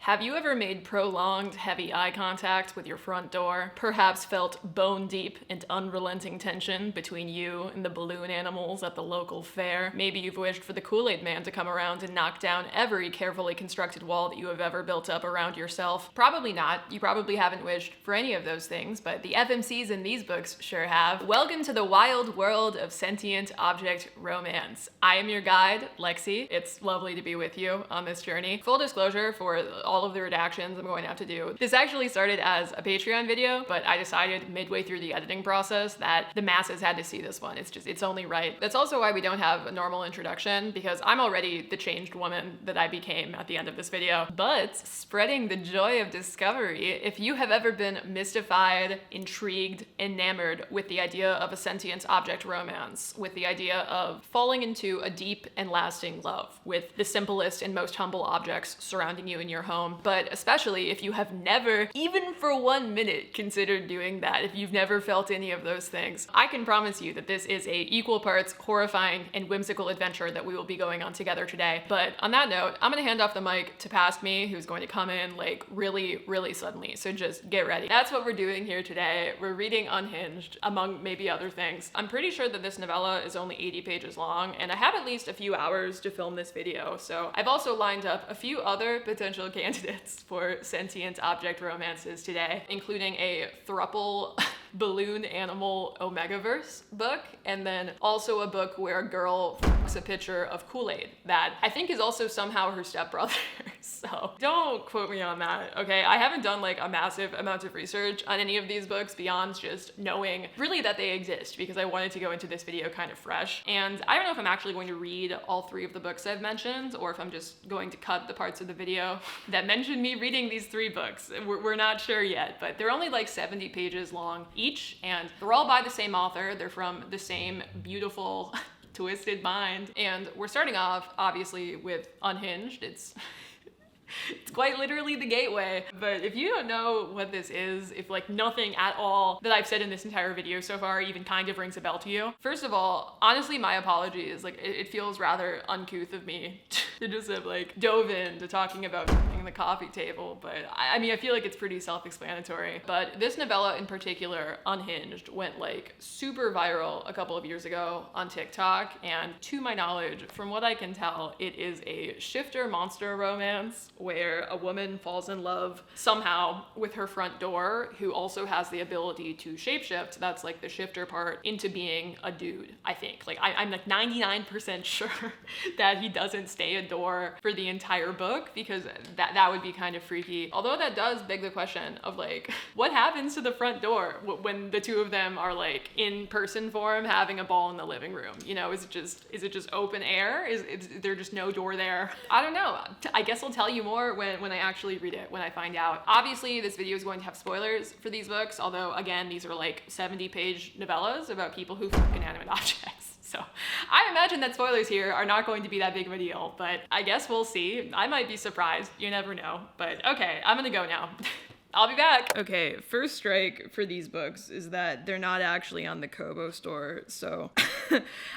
Have you ever made prolonged, heavy eye contact with your front door? Perhaps felt bone-deep and unrelenting tension between you and the balloon animals at the local fair? Maybe you've wished for the Kool-Aid Man to come around and knock down every carefully constructed wall that you have ever built up around yourself. Probably not. You probably haven't wished for any of those things, but the FMCs in these books sure have. Welcome to the wild world of sentient object romance. I am your guide, Lexi. It's lovely to be with you on this journey. Full disclosure for all of the redactions I'm going to have to do. This actually started as a Patreon video, but I decided midway through the editing process that the masses had to see this one. It's only right. That's also why we don't have a normal introduction, because I'm already the changed woman that I became at the end of this video. But spreading the joy of discovery, if you have ever been mystified, intrigued, enamored with the idea of a sentient object romance, with the idea of falling into a deep and lasting love with the simplest and most humble objects surrounding you in your home, but especially if you have never, even for 1 minute, considered doing that, if you've never felt any of those things, I can promise you that this is a equal parts horrifying and whimsical adventure that we will be going on together today. But on that note, I'm gonna hand off the mic to Past Me, who's going to come in like really, really suddenly, so just get ready. That's what we're doing here today. We're reading Unhinged, among maybe other things. I'm pretty sure that this novella is only 80 pages long, and I have at least a few hours to film this video, so I've also lined up a few other potential candidates for sentient object romances today, including a thruple balloon animal Omegaverse book, and then also a book where a girl f***s a picture of Kool-Aid that I think is also somehow her stepbrother. So don't quote me on that, okay? I haven't done like a massive amount of research on any of these books beyond just knowing really that they exist, because I wanted to go into this video kind of fresh. And I don't know if I'm actually going to read all 3 of the books I've mentioned, or if I'm just going to cut the parts of the video that mention me reading these 3 books. We're not sure yet, but they're only like 70 pages long each, and they're all by the same author. They're from the same beautiful, twisted mind. And we're starting off, obviously, with Unhinged. It's quite literally the gateway. But if you don't know what this is, if like nothing at all that I've said in this entire video so far even kind of rings a bell to you, first of all, honestly, my apologies. Like it feels rather uncouth of me to just have like dove into talking about the coffee table, but I mean, I feel like it's pretty self-explanatory. But this novella in particular, Unhinged, went like super viral a couple of years ago on TikTok, and to my knowledge, from what I can tell, it is a shifter monster romance where a woman falls in love somehow with her front door, who also has the ability to shapeshift, that's like the shifter part, into being a dude, I think. Like I'm like 99% sure that he doesn't stay a door for the entire book, because that would be kind of freaky. Although that does beg the question of like, what happens to the front door when the two of them are like in person form having a ball in the living room? You know, is it just open air? Is there just no door there? I don't know. I guess I'll tell you more when I actually read it, when I find out. Obviously, this video is going to have spoilers for these books, although again, these are like 70-page novellas about people who fuck inanimate objects. So I imagine that spoilers here are not going to be that big of a deal, but I guess we'll see. I might be surprised. You never know. But okay, I'm gonna go now. I'll be back. Okay, first strike for these books is that they're not actually on the Kobo store, so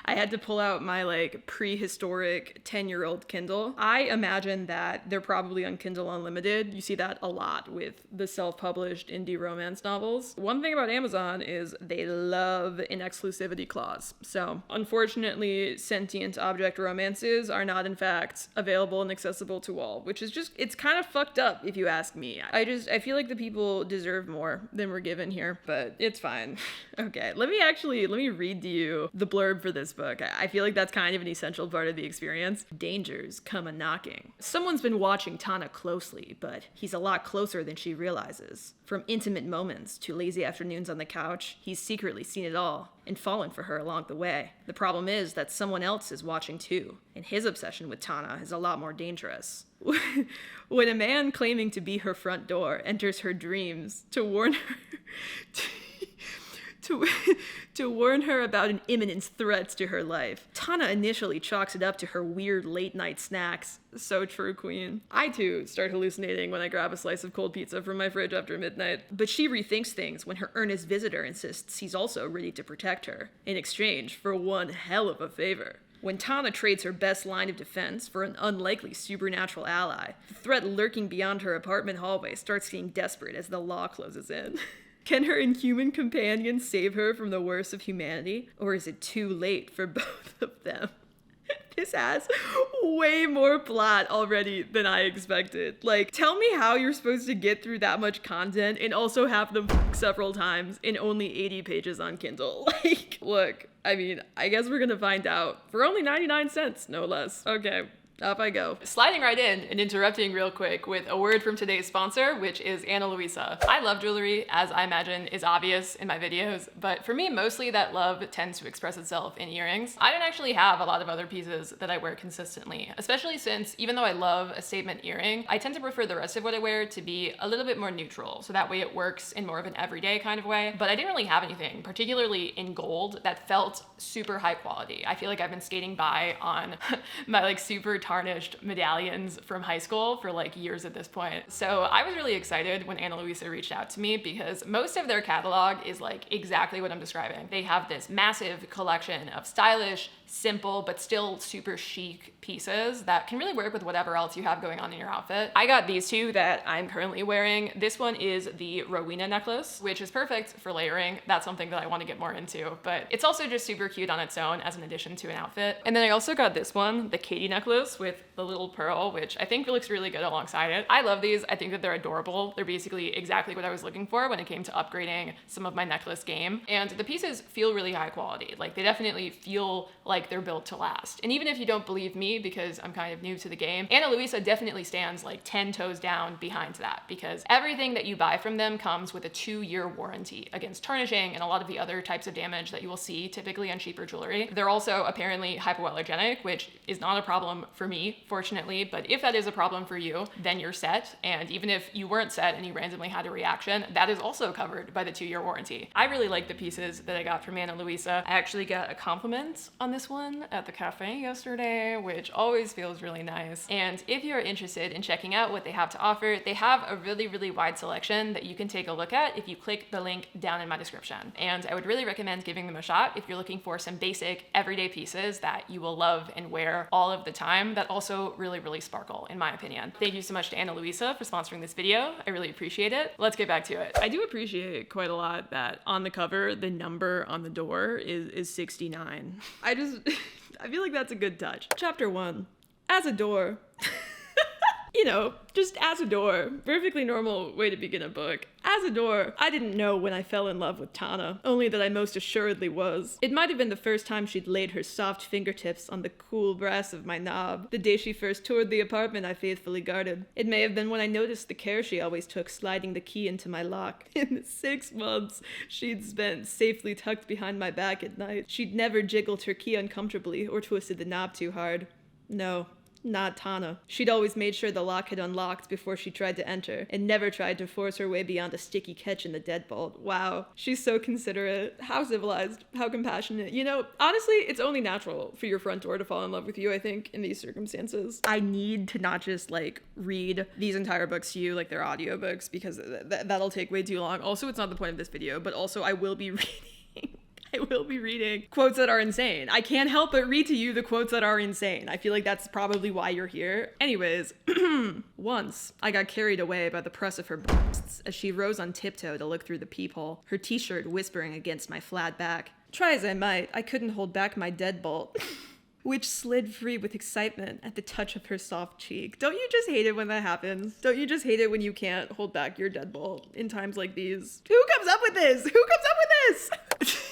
I had to pull out my like prehistoric 10-year-old Kindle. I imagine that they're probably on Kindle Unlimited. You see that a lot with the self-published indie romance novels. One thing about Amazon is they love an exclusivity clause. So unfortunately, sentient object romances are not in fact available and accessible to all, which is just, it's kind of fucked up if you ask me. I feel like the people deserve more than we're given here, but it's fine. Okay, let me read to you the blurb for this book. I feel like that's kind of an essential part of the experience. Dangers come a-knocking. Someone's been watching Tana closely, but he's a lot closer than she realizes. From intimate moments to lazy afternoons on the couch, he's secretly seen it all and fallen for her along the way. The problem is that someone else is watching too, and his obsession with Tana is a lot more dangerous. When a man claiming to be her front door enters her dreams to warn her to warn her about an imminent threat to her life, Tana initially chalks it up to her weird late-night snacks. So true, queen. I, too, start hallucinating when I grab a slice of cold pizza from my fridge after midnight. But she rethinks things when her earnest visitor insists he's also ready to protect her, in exchange for one hell of a favor. When Tana trades her best line of defense for an unlikely supernatural ally, the threat lurking beyond her apartment hallway starts getting desperate as the law closes in. Can her inhuman companion save her from the worst of humanity, or is it too late for both of them? This has way more plot already than I expected. Like, tell me how you're supposed to get through that much content and also have them several times in only 80 pages on Kindle. Like, look, I mean, I guess we're gonna find out for only 99 cents, no less. Okay. Up I go. Sliding right in and interrupting real quick with a word from today's sponsor, which is Ana Luisa. I love jewelry, as I imagine is obvious in my videos, but for me, mostly that love tends to express itself in earrings. I don't actually have a lot of other pieces that I wear consistently, especially since even though I love a statement earring, I tend to prefer the rest of what I wear to be a little bit more neutral, so that way it works in more of an everyday kind of way. But I didn't really have anything, particularly in gold, that felt super high quality. I feel like I've been skating by on my like super tarnished medallions from high school for like years at this point. So I was really excited when Ana Luisa reached out to me because most of their catalog is like exactly what I'm describing. They have this massive collection of stylish, simple, but still super chic pieces that can really work with whatever else you have going on in your outfit. I got these two that I'm currently wearing. This one is the Rowena necklace, which is perfect for layering. That's something that I want to get more into, but it's also just super cute on its own as an addition to an outfit. And then I also got this one, the Katie necklace with the little pearl, which I think looks really good alongside it. I love these. I think that they're adorable. They're basically exactly what I was looking for when it came to upgrading some of my necklace game. And the pieces feel really high quality. Like they definitely feel like they're built to last. And even if you don't believe me, because I'm kind of new to the game, Ana Luisa definitely stands like 10 toes down behind that, because everything that you buy from them comes with a 2-year warranty against tarnishing and a lot of the other types of damage that you will see typically on cheaper jewelry. They're also apparently hypoallergenic, which is not a problem for me, fortunately, but if that is a problem for you, then you're set. And even if you weren't set and you randomly had a reaction, that is also covered by the 2-year warranty. I really like the pieces that I got from Ana Luisa. I actually got a compliment on this one at the cafe yesterday, which always feels really nice. And if you're interested in checking out what they have to offer, they have a really, really wide selection that you can take a look at if you click the link down in my description. And I would really recommend giving them a shot if you're looking for some basic everyday pieces that you will love and wear all of the time that also really, really sparkle, in my opinion. Thank you so much to Ana Luisa for sponsoring this video. I really appreciate it. Let's get back to it. I do appreciate quite a lot that on the cover, the number on the door is 69. I feel like that's a good touch. Chapter 1. As a door. You know, just as a door. Perfectly normal way to begin a book. As a door. I didn't know when I fell in love with Tana, only that I most assuredly was. It might have been the first time she'd laid her soft fingertips on the cool brass of my knob, the day she first toured the apartment I faithfully guarded. It may have been when I noticed the care she always took sliding the key into my lock. In the 6 months she'd spent safely tucked behind my back at night, she'd never jiggled her key uncomfortably or twisted the knob too hard. No. Not Tana. She'd always made sure the lock had unlocked before she tried to enter, and never tried to force her way beyond a sticky catch in the deadbolt. Wow. She's so considerate. How civilized. How compassionate. You know, honestly, it's only natural for your front door to fall in love with you, I think, in these circumstances. I need to not just, like, read these entire books to you, like they're audiobooks, because that'll take way too long. Also, it's not the point of this video, but also I will be reading quotes that are insane. I can't help but read to you the quotes that are insane. I feel like that's probably why you're here. Anyways, once I got carried away by the press of her breasts as she rose on tiptoe to look through the peephole, her t-shirt whispering against my flat back. Try as I might, I couldn't hold back my deadbolt, which slid free with excitement at the touch of her soft cheek. Don't you just hate it when that happens? Don't you just hate it when you can't hold back your deadbolt in times like these? Who comes up with this? Who comes up with this?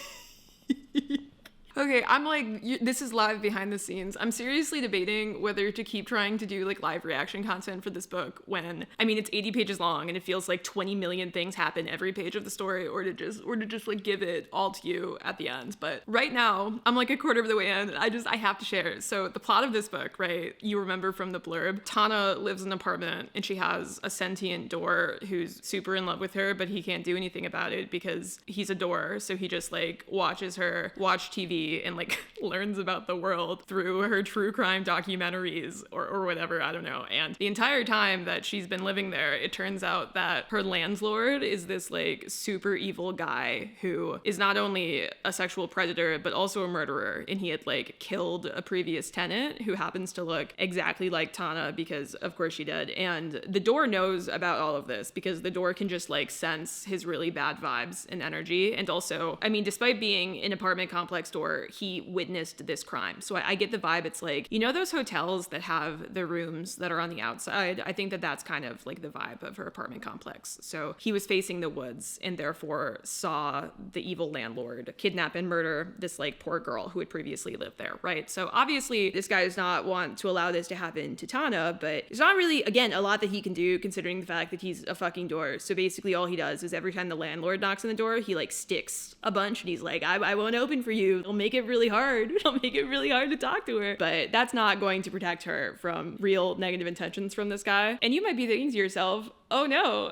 Okay, I'm like, this is live behind the scenes. I'm seriously debating whether to keep trying to do like live reaction content for this book when, I mean, it's 80 pages long and it feels like 20 million things happen every page of the story, or to just like give it all to you at the end. But right now, I'm like a quarter of the way in and I have to share. So the plot of this book, right? You remember from the blurb, Tana lives in an apartment and she has a sentient door who's super in love with her, but he can't do anything about it because he's a door. So he just like watches her watch TV city and like learns about the world through her true crime documentaries or whatever, I don't know. And the entire time that she's been living there, it turns out that her landlord is this like super evil guy who is not only a sexual predator but also a murderer, and he had like killed a previous tenant who happens to look exactly like Tana, because of course she did. And the door knows about all of this because the door can just like sense his really bad vibes and energy. And also, I mean, despite being an apartment complex door, he witnessed this crime. So I get the vibe. It's like, you know, those hotels that have the rooms that are on the outside? I think that that's kind of like the vibe of her apartment complex. So he was facing the woods and therefore saw the evil landlord kidnap and murder this like poor girl who had previously lived there, right? So obviously this guy does not want to allow this to happen to Tana, but there's not really, again, a lot that he can do considering the fact that he's a fucking door. So basically all he does is every time the landlord knocks on the door, he like sticks a bunch and he's like, I won't open for you. It'll make it really hard. It'll make it really hard to talk to her. But that's not going to protect her from real negative intentions from this guy. And you might be thinking to yourself, oh no,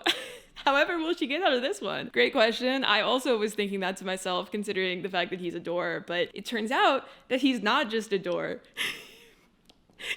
however will she get out of this one? Great question. I also was thinking that to myself, considering the fact that he's a door, but it turns out that he's not just a door.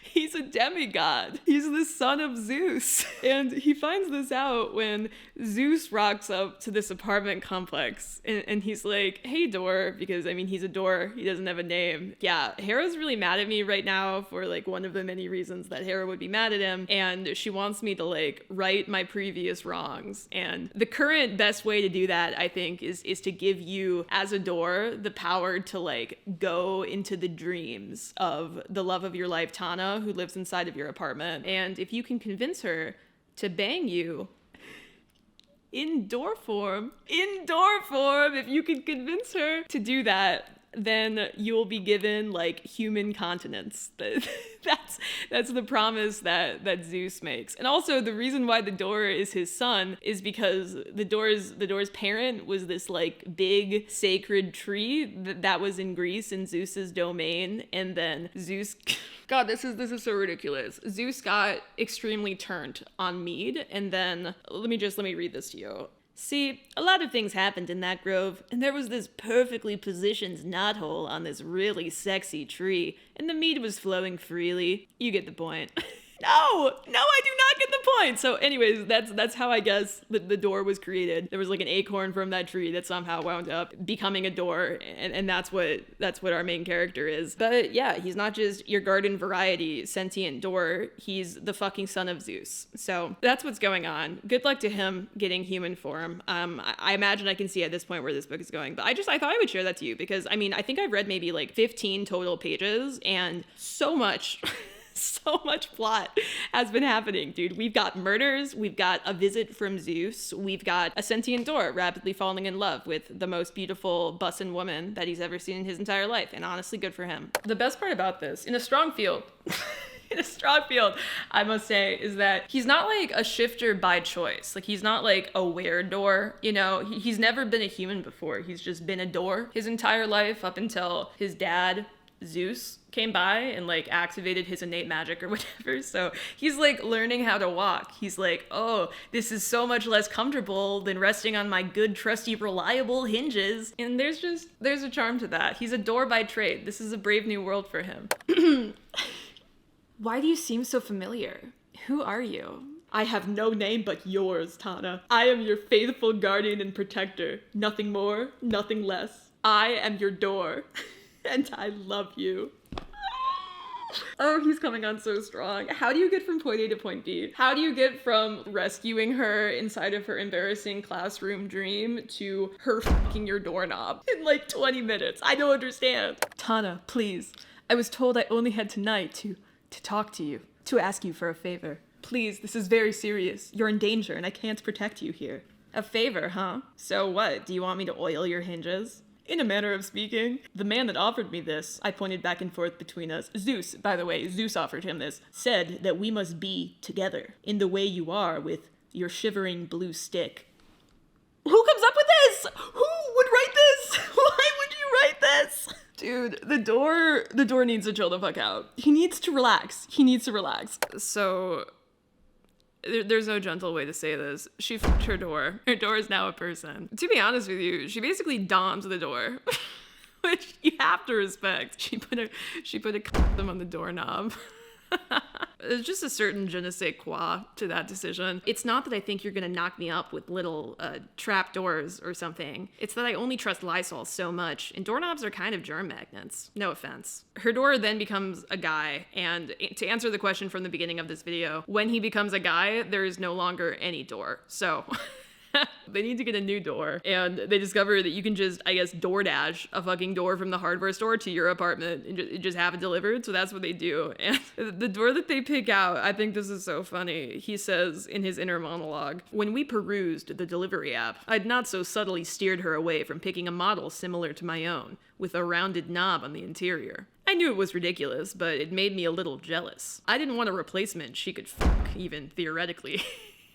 He's a demigod. He's the son of Zeus. And he finds this out when Zeus rocks up to this apartment complex. And he's like, hey, door, because, I mean, he's a door. He doesn't have a name. Yeah, Hera's really mad at me right now for, like, one of the many reasons that Hera would be mad at him. And she wants me to, like, right my previous wrongs. And the current best way to do that, I think, is to give you, as a door, the power to, like, go into the dreams of the love of your life, Tana, who lives inside of your apartment. And if you can convince her to bang you in door form, if you can convince her to do that, then you will be given like human continence. That's the promise that Zeus makes. And also the reason why the door is his son is because the door's parent was this like big sacred tree that was in Greece in Zeus's domain, and then Zeus God, this is so ridiculous. Zeus got extremely turned on mead, and then let me read this to you. See, a lot of things happened in that grove, and there was this perfectly positioned knothole on this really sexy tree, and the mead was flowing freely. You get the point. No, I do not get the point. So anyways, that's how I guess the door was created. There was like an acorn from that tree that somehow wound up becoming a door, and that's what our main character is. But yeah, he's not just your garden variety sentient door, he's the fucking son of Zeus. So that's what's going on. Good luck to him getting human form. I imagine I can see at this point where this book is going, but I thought I would share that to you because I mean, I think I've read maybe like 15 total pages and so much plot has been happening, dude. We've got murders, we've got a visit from Zeus, we've got a sentient door rapidly falling in love with the most beautiful bussin' woman that he's ever seen in his entire life, and honestly, good for him. The best part about this, in a strong field, I must say, is that he's not like a shifter by choice. Like, he's not like a were-door, you know? He's never been a human before. He's just been a door his entire life up until his dad, Zeus, came by and like activated his innate magic or whatever. So he's like learning how to walk. He's like, oh, this is so much less comfortable than resting on my good, trusty, reliable hinges. And there's a charm to that. He's a door by trade. This is a brave new world for him. Why do you seem so familiar? Who are you? I have no name but yours, Tana. I am your faithful guardian and protector. Nothing more, nothing less. I am your door. And I love you. Oh, he's coming on so strong. How do you get from point A to point B? How do you get from rescuing her inside of her embarrassing classroom dream to her fucking your doorknob in like 20 minutes? I don't understand. Tana, please. I was told I only had tonight to talk to you, to ask you for a favor. Please, this is very serious. You're in danger and I can't protect you here. A favor, huh? So what? Do you want me to oil your hinges? In a manner of speaking, the man that offered me this, I pointed back and forth between us. Zeus, by the way, Zeus offered him this, said that we must be together in the way you are with your shivering blue stick. Who comes up with this? Who would write this? Why would you write this? Dude, the door needs to chill the fuck out. He needs to relax. So there's no gentle way to say this. She fucked her door. Her door is now a person. To be honest with you, she basically doms the door. which you have to respect. She put a condom on the doorknob. There's just a certain je ne sais quoi to that decision. It's not that I think you're gonna knock me up with little trap doors or something. It's that I only trust Lysol so much, and doorknobs are kind of germ magnets. No offense. Her door then becomes a guy, and to answer the question from the beginning of this video, when he becomes a guy, there is no longer any door. So they need to get a new door, and they discover that you can just, I guess, DoorDash a fucking door from the hardware store to your apartment and just have it delivered. So that's what they do. And the door that they pick out, I think this is so funny. He says in his inner monologue, "When we perused the delivery app, I'd not so subtly steered her away from picking a model similar to my own, with a rounded knob on the interior. I knew it was ridiculous, but it made me a little jealous. I didn't want a replacement she could fuck, even theoretically."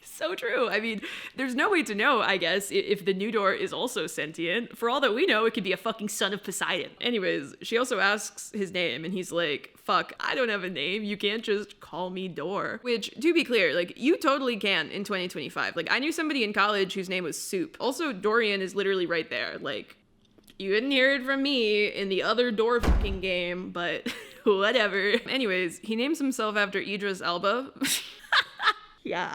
So true. I mean, there's no way to know, I guess, if the new door is also sentient. For all that we know, it could be a fucking son of Poseidon. Anyways, she also asks his name, and he's like, "Fuck, I don't have a name. You can't just call me Door." Which, to be clear, like, you totally can in 2025. Like, I knew somebody in college whose name was Soup. Also, Dorian is literally right there. Like, you didn't hear it from me in the other Door fucking game, but whatever. Anyways, he names himself after Idris Elba. Yeah,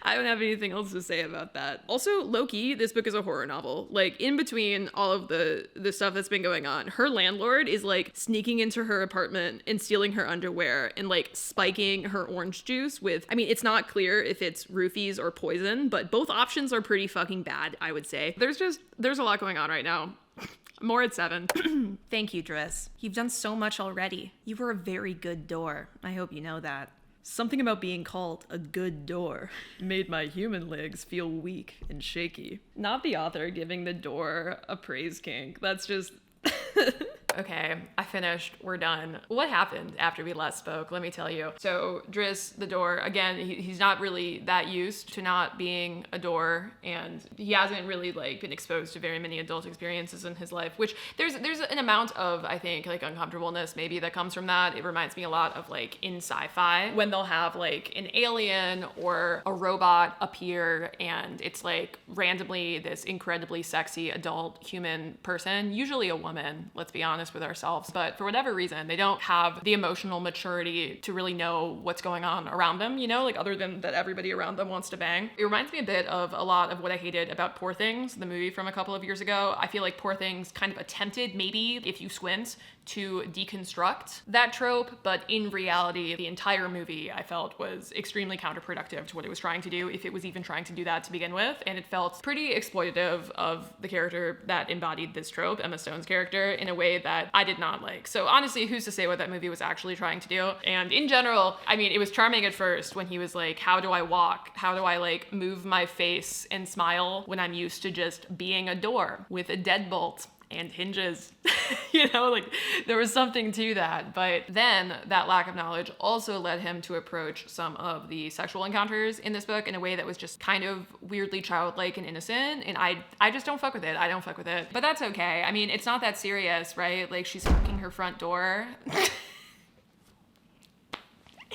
I don't have anything else to say about that. Also, low-key, this book is a horror novel. Like, in between all of the stuff that's been going on, her landlord is, like, sneaking into her apartment and stealing her underwear and, like, spiking her orange juice with, I mean, it's not clear if it's roofies or poison, but both options are pretty fucking bad, I would say. There's a lot going on right now. More at 7. Thank you, Driss. You've done so much already. You were a very good door. I hope you know that. Something about being called a good door made my human legs feel weak and shaky. Not the author giving the door a praise kink. That's just... Okay, I finished. We're done. What happened after we last spoke? Let me tell you. So Driss, the door, again, he's not really that used to not being a door, and he hasn't really like been exposed to very many adult experiences in his life, which there's an amount of, I think, like uncomfortableness maybe that comes from that. It reminds me a lot of like in sci-fi when they'll have like an alien or a robot appear, and it's like randomly this incredibly sexy adult human person, usually a woman, let's be honest with ourselves, but for whatever reason they don't have the emotional maturity to really know what's going on around them, you know, like other than that everybody around them wants to bang. It reminds me a bit of a lot of what I hated about Poor Things, the movie from a couple of years ago. I feel like Poor Things kind of attempted, maybe if you squint, to deconstruct that trope, but in reality the entire movie I felt was extremely counterproductive to what it was trying to do, if it was even trying to do that to begin with, and it felt pretty exploitative of the character that embodied this trope, Emma Stone's character, in a way that I did not like. So honestly, who's to say what that movie was actually trying to do? And in general, I mean, it was charming at first when he was like, how do I walk? How do I like move my face and smile when I'm used to just being a door with a deadbolt and hinges? You know, like there was something to that. But then that lack of knowledge also led him to approach some of the sexual encounters in this book in a way that was just kind of weirdly childlike and innocent, and I just don't fuck with it. I don't fuck with it. But that's okay. I mean, it's not that serious, right? Like, she's fucking her front door.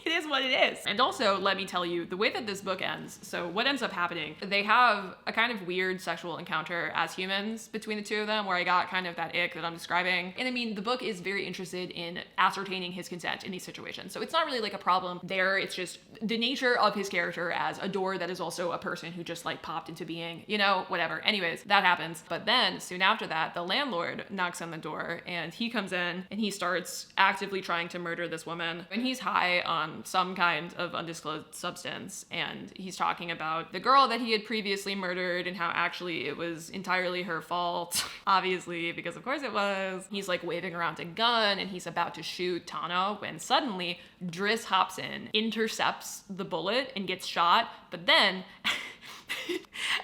It is what it is. And also, let me tell you, the way that this book ends, so what ends up happening, they have a kind of weird sexual encounter as humans between the two of them, where I got kind of that ick that I'm describing. And I mean, the book is very interested in ascertaining his consent in these situations. So it's not really like a problem there. It's just the nature of his character as a door that is also a person who just like popped into being, you know, whatever. Anyways, that happens. But then soon after that, the landlord knocks on the door and he comes in and he starts actively trying to murder this woman. And he's high on some kind of undisclosed substance, and he's talking about the girl that he had previously murdered and how actually it was entirely her fault. Obviously, because of course it was. He's like waving around a gun and he's about to shoot Tana when suddenly Driss hops in, intercepts the bullet and gets shot, but then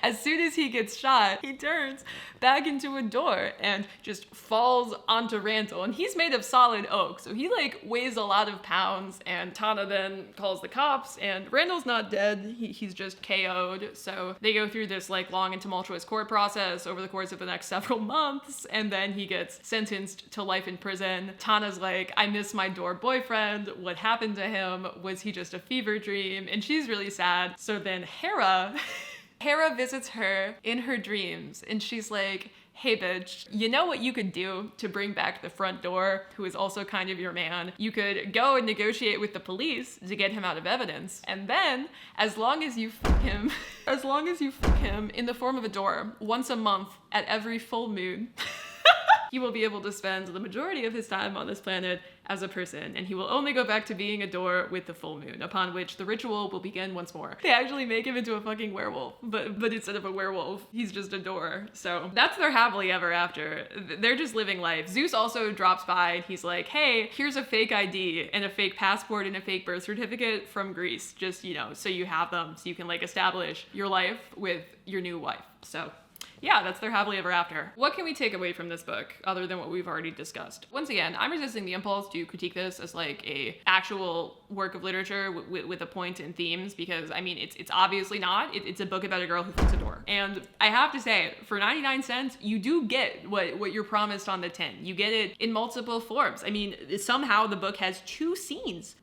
as soon as he gets shot, he turns back into a door and just falls onto Randall. And he's made of solid oak, so he like weighs a lot of pounds, and Tana then calls the cops, and Randall's not dead, he's just KO'd. So they go through this like long and tumultuous court process over the course of the next several months, and then he gets sentenced to life in prison. Tana's like, I miss my door boyfriend. What happened to him? Was he just a fever dream? And she's really sad. So then Hera visits her in her dreams, and she's like, hey bitch, you know what you could do to bring back the front door, who is also kind of your man? You could go and negotiate with the police to get him out of evidence. And then, as long as you fuck him in the form of a door once a month at every full moon, he will be able to spend the majority of his time on this planet as a person, and he will only go back to being a door with the full moon, upon which the ritual will begin once more. They actually make him into a fucking werewolf, but instead of a werewolf, he's just a door. So that's their happily ever after. They're just living life. Zeus also drops by and he's like, hey, here's a fake ID and a fake passport and a fake birth certificate from Greece, just, you know, so you have them, so you can like establish your life with your new wife. So yeah, that's their happily ever after. What can we take away from this book other than what we've already discussed? Once again, I'm resisting the impulse to critique this as like a actual work of literature with a point and themes, because I mean, it's obviously not. It's a book about a girl who fucks a door. And I have to say, for 99 cents, you do get what you're promised on the tin. You get it in multiple forms. I mean, somehow the book has two scenes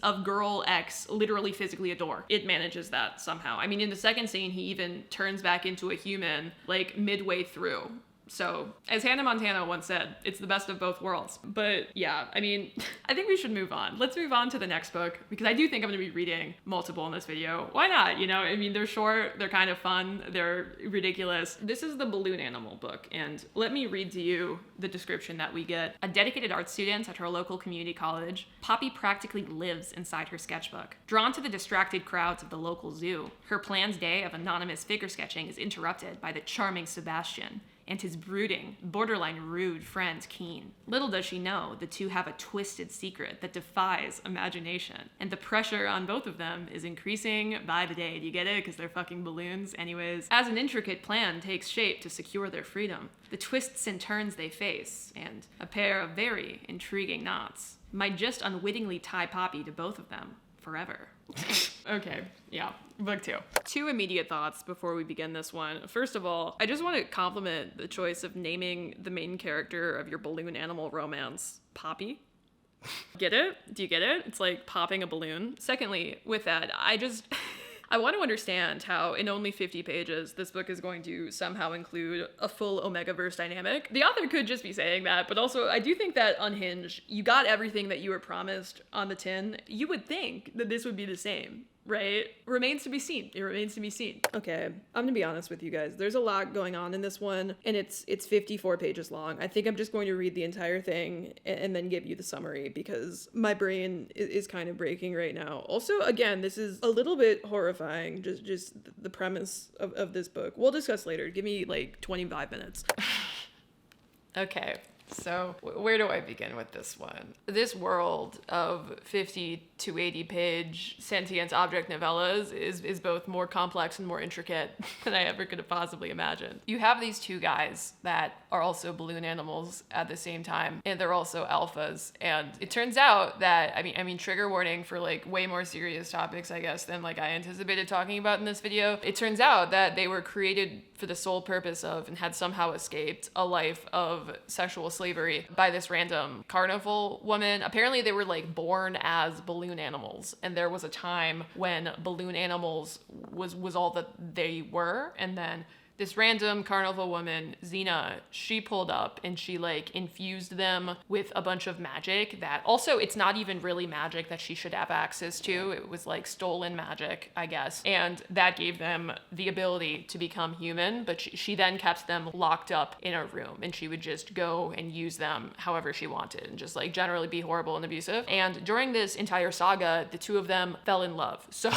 of girl X literally physically a door. It manages that somehow. I mean, in the second scene, he even turns back into a human like midway through. So, as Hannah Montana once said, it's the best of both worlds. But yeah, I mean, I think we should move on. Let's move on to the next book, because I do think I'm going to be reading multiple in this video. Why not? You know, I mean, they're short, they're kind of fun, they're ridiculous. This is the balloon animal book, and let me read to you the description that we get. A dedicated art student at her local community college, Poppy practically lives inside her sketchbook. Drawn to the distracted crowds of the local zoo, her planned day of anonymous figure sketching is interrupted by the charming Sebastian and his brooding, borderline rude friend Keen. Little does she know, the two have a twisted secret that defies imagination, and the pressure on both of them is increasing by the day. Do you get it? Because they're fucking balloons. Anyways, as an intricate plan takes shape to secure their freedom, the twists and turns they face, and a pair of very intriguing knots, might just unwittingly tie Poppy to both of them forever. Okay, yeah, book 2. 2 immediate thoughts before we begin this one. First of all, I just want to compliment the choice of naming the main character of your balloon animal romance Poppy. Get it? Do you get it? It's like popping a balloon. Secondly, with that, I want to understand how in only 50 pages this book is going to somehow include a full Omegaverse dynamic. The author could just be saying that, but also I do think that Unhinged, you got everything that you were promised on the tin. You would think that this would be the same, right? Remains to be seen. It remains to be seen. Okay, I'm gonna be honest with you guys. There's a lot going on in this one, and it's 54 pages long. I think I'm just going to read the entire thing and then give you the summary, because my brain is kind of breaking right now. Also, again, this is a little bit horrifying, just the premise of this book. We'll discuss later. Give me like 25 minutes. Okay. So where do I begin with this one? This world of 50 to 80 page sentient object novellas is both more complex and more intricate than I ever could have possibly imagined. You have these two guys that are also balloon animals at the same time, and they're also alphas. And it turns out that, I mean, trigger warning for like way more serious topics, I guess, than like I anticipated talking about in this video. It turns out that they were created for the sole purpose of, and had somehow escaped, a life of sexual slavery by this random carnival woman. Apparently they were like born as balloon animals, and there was a time when balloon animals was all that they were, and then this random carnival woman, Xena, she pulled up and she like infused them with a bunch of magic that also, it's not even really magic that she should have access to. It was like stolen magic, I guess. And that gave them the ability to become human, but she then kept them locked up in a room, and she would just go and use them however she wanted and just like generally be horrible and abusive. And during this entire saga, the two of them fell in love. So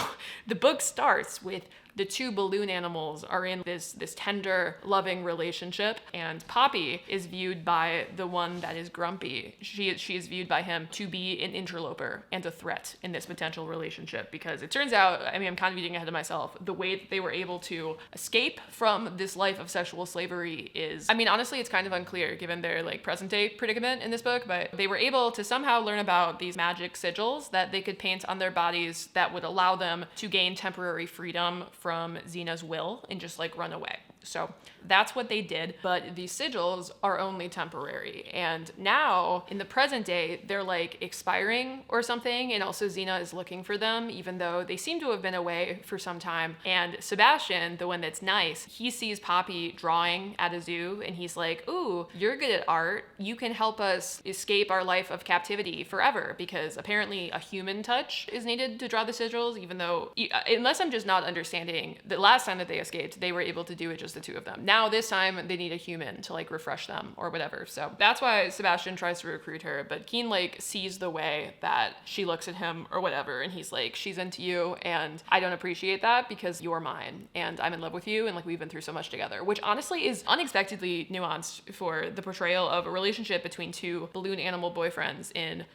the book starts with the two balloon animals are in this tender, loving relationship, and Poppy is viewed by the one that is grumpy. She is viewed by him to be an interloper and a threat in this potential relationship, because it turns out, I mean, I'm kind of getting ahead of myself, the way that they were able to escape from this life of sexual slavery is, I mean, honestly, it's kind of unclear given their like present day predicament in this book, but they were able to somehow learn about these magic sigils that they could paint on their bodies that would allow them to gain temporary freedom from Xena's will and just like run away. So that's what they did, but the sigils are only temporary. And now, in the present day, they're like expiring or something, and also Xena is looking for them, even though they seem to have been away for some time. And Sebastian, the one that's nice, he sees Poppy drawing at a zoo, and he's like, ooh, you're good at art. You can help us escape our life of captivity forever, because apparently a human touch is needed to draw the sigils, even though, unless I'm just not understanding, the last time that they escaped, they were able to do it just the two of them. Now this time they need a human to like refresh them or whatever. So that's why Sebastian tries to recruit her, but Keen like sees the way that she looks at him or whatever, and he's like, she's into you and I don't appreciate that because you're mine and I'm in love with you and like we've been through so much together, which honestly is unexpectedly nuanced for the portrayal of a relationship between two balloon animal boyfriends in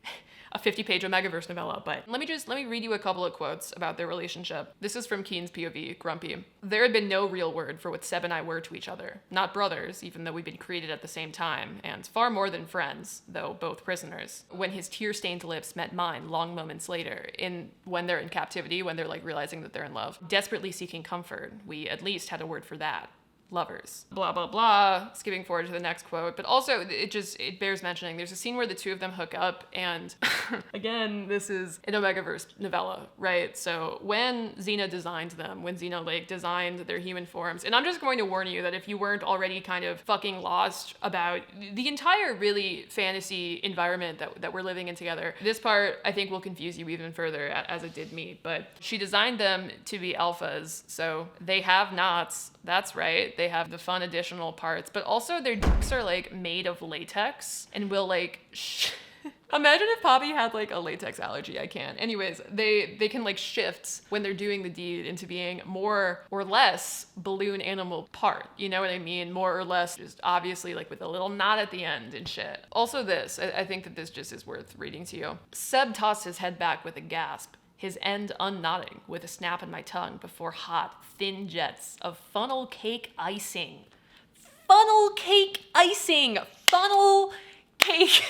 a 50-page Omegaverse novella. But let me read you a couple of quotes about their relationship. This is from Keen's POV, Grumpy. There had been no real word for what Seb and I were to each other. Not brothers, even though we'd been created at the same time, and far more than friends, though both prisoners. When his tear-stained lips met mine long moments later, when they're in captivity, when they're like realizing that they're in love, desperately seeking comfort, we at least had a word for that. Lovers. Blah, blah, blah. Skipping forward to the next quote. But also, it bears mentioning, there's a scene where the two of them hook up, and again, this is an Omegaverse novella, right? So when Xena designed them, when Xena like designed their human forms, and I'm just going to warn you that if you weren't already kind of fucking lost about the entire really fantasy environment that we're living in together, this part I think will confuse you even further, as it did me. But she designed them to be alphas, so they have knots. That's right. They have the fun additional parts, but also their dicks are like made of latex and will like imagine if Poppy had like a latex allergy. I can't. Anyways, they can like shift when they're doing the deed into being more or less balloon animal part. You know what I mean? More or less just obviously like with a little knot at the end and shit. Also this, I think that this just is worth reading to you. Seb tossed his head back with a gasp, his end unknotting with a snap in my tongue before hot, thin jets of funnel cake icing. Funnel cake icing! Funnel cake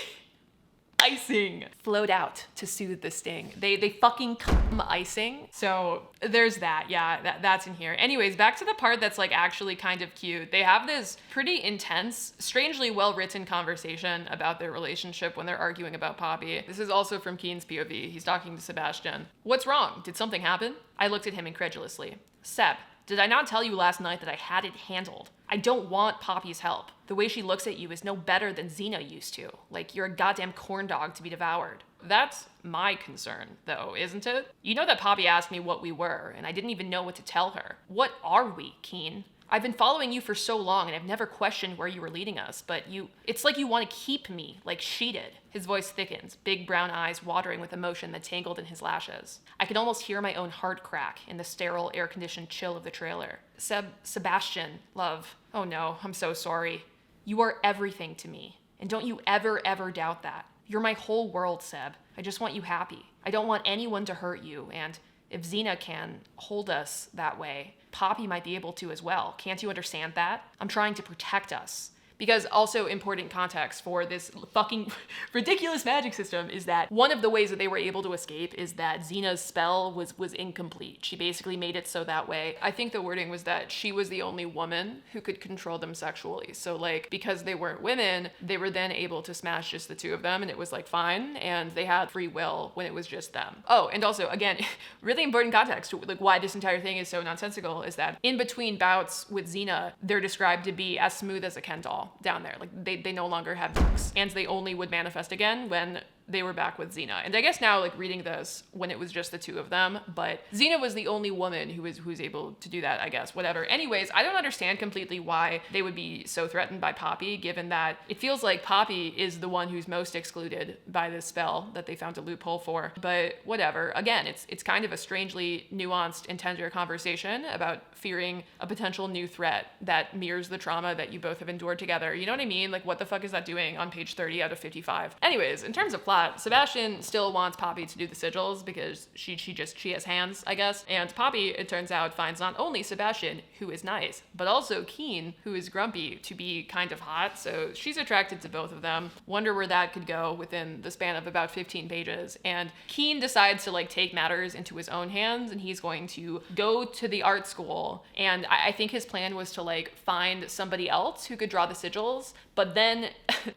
icing flowed out to soothe the sting. They fucking come icing. So there's that. Yeah, that's in here. Anyways, back to the part that's like actually kind of cute. They have this pretty intense, strangely well-written conversation about their relationship when they're arguing about Poppy. This is also from Keen's POV. He's talking to Sebastian. What's wrong? Did something happen? I looked at him incredulously. Seb, did I not tell you last night that I had it handled? I don't want Poppy's help. The way she looks at you is no better than Xena used to. Like you're a goddamn corn dog to be devoured. That's my concern, though, isn't it? You know that Poppy asked me what we were, and I didn't even know what to tell her. What are we, Keen? I've been following you for so long, and I've never questioned where you were leading us, but it's like you want to keep me, like she did. His voice thickens, big brown eyes watering with emotion that tangled in his lashes. I could almost hear my own heart crack in the sterile, air-conditioned chill of the trailer. Sebastian, love. Oh no, I'm so sorry. You are everything to me, and don't you ever doubt that. You're my whole world, Seb. I just want you happy. I don't want anyone to hurt you, and if Xena can hold us that way, Poppy might be able to as well. Can't you understand that? I'm trying to protect us. Because also important context for this fucking ridiculous magic system is that one of the ways that they were able to escape is that Xena's spell was incomplete. She basically made it so that way. I think the wording was that she was the only woman who could control them sexually. So like, because they weren't women, they were then able to smash just the two of them and it was like fine. And they had free will when it was just them. Oh, and also again, really important context to like why this entire thing is so nonsensical is that in between bouts with Xena, they're described to be as smooth as a Ken doll. Down there. Like they no longer have dicks, and they only would manifest again when they were back with Xena. And I guess now, like reading this when it was just the two of them, but Xena was the only woman who was able to do that, I guess, whatever. Anyways, I don't understand completely why they would be so threatened by Poppy, given that it feels like Poppy is the one who's most excluded by this spell that they found a loophole for. But whatever. Again, it's kind of a strangely nuanced and tender conversation about fearing a potential new threat that mirrors the trauma that you both have endured together. You know what I mean? Like, what the fuck is that doing on page 30 out of 55? Anyways, in terms of plot, plot, Sebastian still wants Poppy to do the sigils because she has hands, I guess. And Poppy, it turns out, finds not only Sebastian, who is nice, but also Keen, who is grumpy, to be kind of hot. So she's attracted to both of them. Wonder where that could go within the span of about 15 pages. And Keen decides to like take matters into his own hands, and he's going to go to the art school. And I think his plan was to like find somebody else who could draw the sigils, but then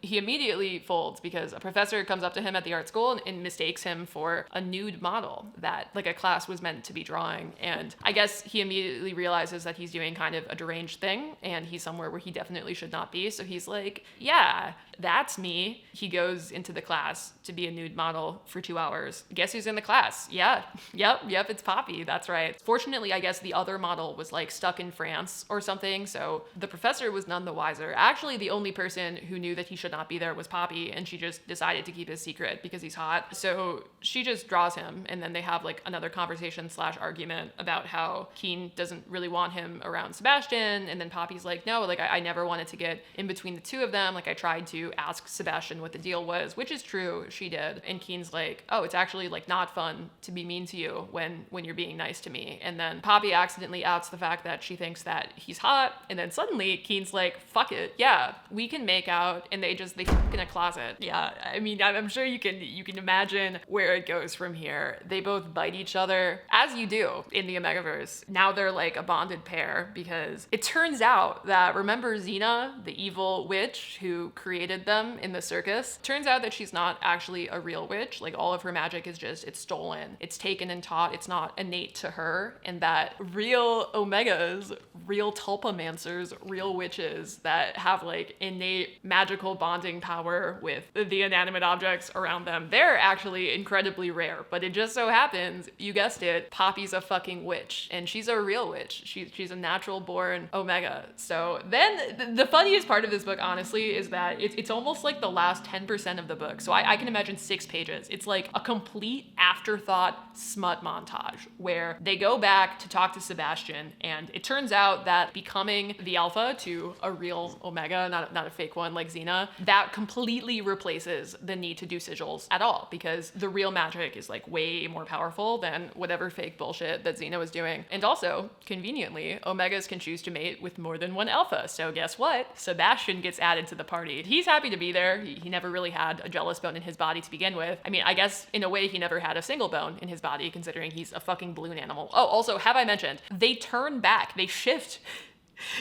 he immediately folds because a professor comes up to him at the art school and mistakes him for a nude model that like a class was meant to be drawing. And I guess he immediately realizes that he's doing kind of a deranged thing and he's somewhere where he definitely should not be. So he's like, yeah, that's me. He goes into the class to be a nude model for 2 hours. Guess who's in the class? Yeah, yep, it's Poppy. That's right. Fortunately, I guess the other model was like stuck in France or something. So the professor was none the wiser. Actually, the only person who knew that he should not be there was Poppy, and she just decided to keep his secret because he's hot. So she just draws him, and then they have like another conversation / argument about how Keen doesn't really want him around Sebastian. And then Poppy's like, no, like I never wanted to get in between the two of them. Like I tried to ask Sebastian what the deal was, which is true, she did. And Keen's like, oh, it's actually like not fun to be mean to you when you're being nice to me. And then Poppy accidentally outs the fact that she thinks that he's hot, and then suddenly Keen's like, fuck it, yeah, we can make out. And they fuck in a closet. Yeah, I mean, I'm sure you can imagine where it goes from here. They both bite each other, as you do in the Omegaverse. Now they're like a bonded pair because it turns out that, remember Xena, the evil witch who created them in the circus? Turns out that she's not actually a real witch. Like all of her magic is just, it's stolen. It's taken and taught. It's not innate to her. And that real Omegas, real tulpamancers, real witches that have like innate magical bonding power with the inanimate objects around them, they're actually incredibly rare. But it just so happens, you guessed it, Poppy's a fucking witch, and she's a real witch. She's a natural born Omega. So then the funniest part of this book, honestly, is that it's almost like the last 10% of the book. So I can imagine 6 pages. It's like a complete afterthought smut montage where they go back to talk to Sebastian, and it turns out that becoming the alpha to a real Omega, not a fake one like Xena, that completely replaces the need to do sigils at all, because the real magic is like way more powerful than whatever fake bullshit that Xena was doing. And also, conveniently, Omegas can choose to mate with more than one alpha. So guess what? Sebastian gets added to the party. He's happy to be there. He never really had a jealous bone in his body to begin with. I mean, I guess in a way he never had a single bone in his body, considering he's a fucking balloon animal. Oh, also, have I mentioned, they turn back, they shift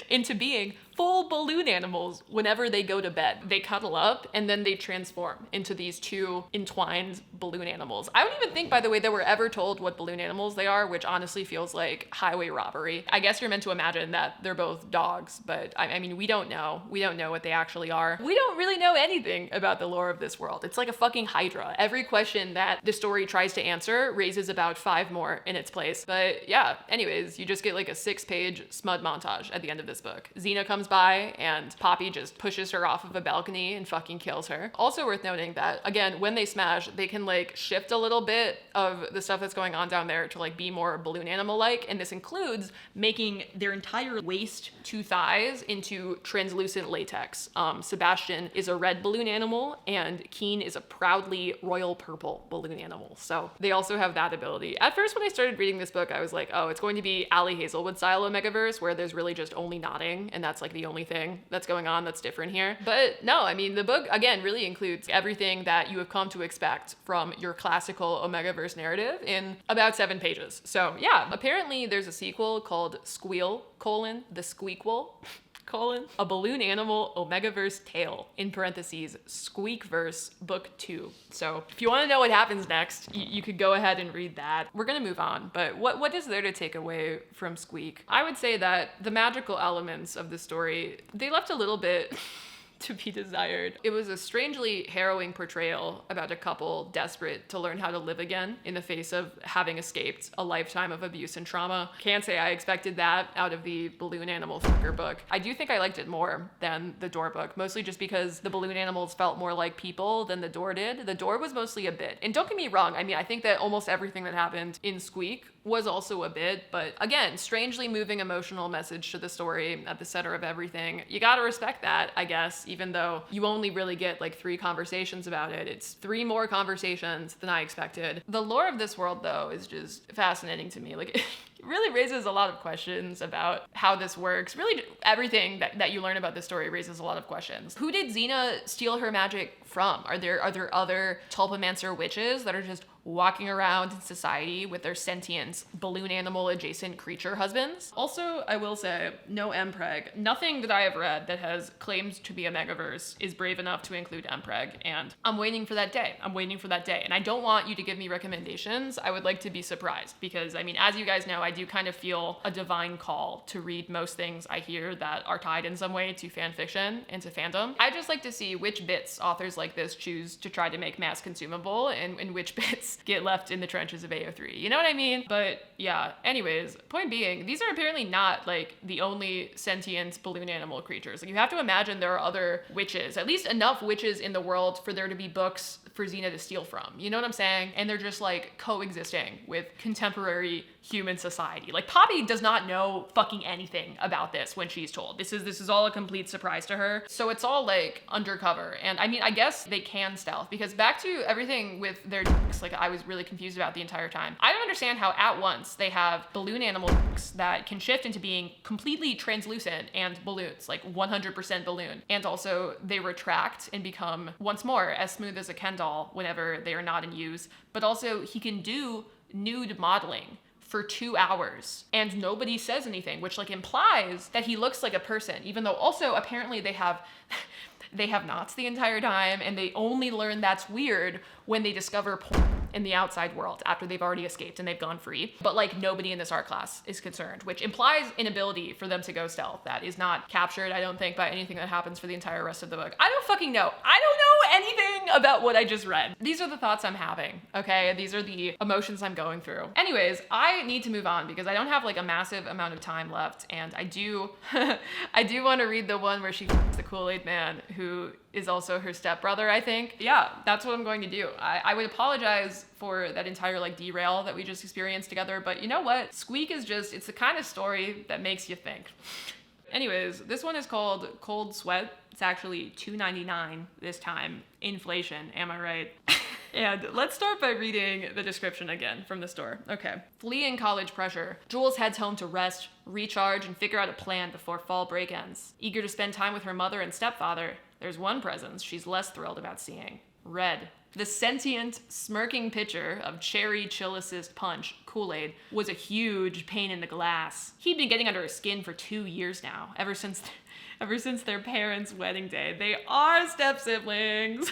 into being full balloon animals whenever they go to bed. They cuddle up and then they transform into these two entwined balloon animals. I don't even think, by the way, that we're ever told what balloon animals they are, which honestly feels like highway robbery. I guess you're meant to imagine that they're both dogs, but I mean, we don't know. We don't know what they actually are. We don't really know anything about the lore of this world. It's like a fucking Hydra. Every question that the story tries to answer raises about 5 more in its place. But yeah, anyways, you just get like a 6-page smut montage at the end of this book. Xena comes by and Poppy just pushes her off of a balcony and fucking kills her. Also worth noting that, again, when they smash, they can like shift a little bit of the stuff that's going on down there to like be more balloon animal-like, and this includes making their entire waist to thighs into translucent latex. Sebastian is a red balloon animal and Keen is a proudly royal purple balloon animal. So they also have that ability. At first, when I started reading this book, I was like, oh, it's going to be Ali Hazelwood style Omegaverse, where there's really just only nodding, and that's like the only thing that's going on that's different here. But no, I mean, the book, again, really includes everything that you have come to expect from your classical Omegaverse narrative in about 7 pages. So yeah, apparently there's a sequel called Squeal, the Squeakquel, a balloon animal Omegaverse tale, in parentheses, Squeakverse book 2. So if you want to know what happens next, you could go ahead and read that. We're going to move on, but what is there to take away from Squeak? I would say that the magical elements of the story, they left a little bit to be desired. It was a strangely harrowing portrayal about a couple desperate to learn how to live again in the face of having escaped a lifetime of abuse and trauma. Can't say I expected that out of the balloon animal fucker book. I do think I liked it more than the door book, mostly just because the balloon animals felt more like people than the door did. The door was mostly a bit. And don't get me wrong, I mean, I think that almost everything that happened in Squeak was also a bit, but again, strangely moving emotional message to the story at the center of everything. You gotta respect that, I guess. even though you only really get like 3 conversations about it. It's 3 more conversations than I expected. The lore of this world, though, is just fascinating to me. Like, it really raises a lot of questions about how this works. Really, everything that you learn about this story raises a lot of questions. Who did Xena steal her magic from? Are there other tulpamancer witches that are just walking around in society with their sentient balloon animal adjacent creature husbands? Also, I will say, no Mpreg. Nothing that I have read that has claimed to be a megaverse is brave enough to include Mpreg, and I'm waiting for that day. And I don't want you to give me recommendations. I would like to be surprised, because I mean, as you guys know, I do kind of feel a divine call to read most things I hear that are tied in some way to fan fiction and to fandom. I just like to see which bits authors like this choose to try to make mass consumable, and which bits get left in the trenches of AO3. You know what I mean? But yeah, anyways, point being, these are apparently not like the only sentient balloon animal creatures. Like, you have to imagine there are other witches, at least enough witches in the world for there to be books for Xena to steal from. You know what I'm saying? And they're just like coexisting with contemporary human society. Like, Poppy does not know fucking anything about this when she's told. This is all a complete surprise to her. So it's all like undercover. And I mean, I guess they can stealth, because back to everything with their dicks, like I was really confused about the entire time. I don't understand how at once they have balloon animal dicks that can shift into being completely translucent and balloons, like 100% balloon. And also they retract and become once more as smooth as a Ken doll whenever they are not in use. But also he can do nude modeling for 2 hours and nobody says anything, which like implies that he looks like a person, even though also apparently they have knots the entire time, and they only learn that's weird when they discover porn in the outside world after they've already escaped and they've gone free. But like nobody in this art class is concerned, which implies inability for them to go stealth. That is not captured, I don't think, by anything that happens for the entire rest of the book. I don't fucking know. I don't know anything about what I just read. These are the thoughts I'm having, okay? These are the emotions I'm going through. Anyways, I need to move on because I don't have like a massive amount of time left, and I do want to read the one where she f***s the Kool-Aid man, who is also her stepbrother, I think. Yeah, that's what I'm going to do. I would apologize for that entire like derail that we just experienced together, but you know what? Squeak is just, it's the kind of story that makes you think. Anyways, this one is called Cold Sweat. It's actually $2.99 this time. Inflation, am I right? And let's start by reading the description again from the store. Okay. Fleeing college pressure, Jules heads home to rest, recharge, and figure out a plan before fall break ends. Eager to spend time with her mother and stepfather, there's one presence she's less thrilled about seeing. Red. The sentient, smirking pitcher of cherry chill assist punch, Kool-Aid, was a huge pain in the glass. He'd been getting under her skin for 2 years now, ever since their parents' wedding day. They are step-siblings.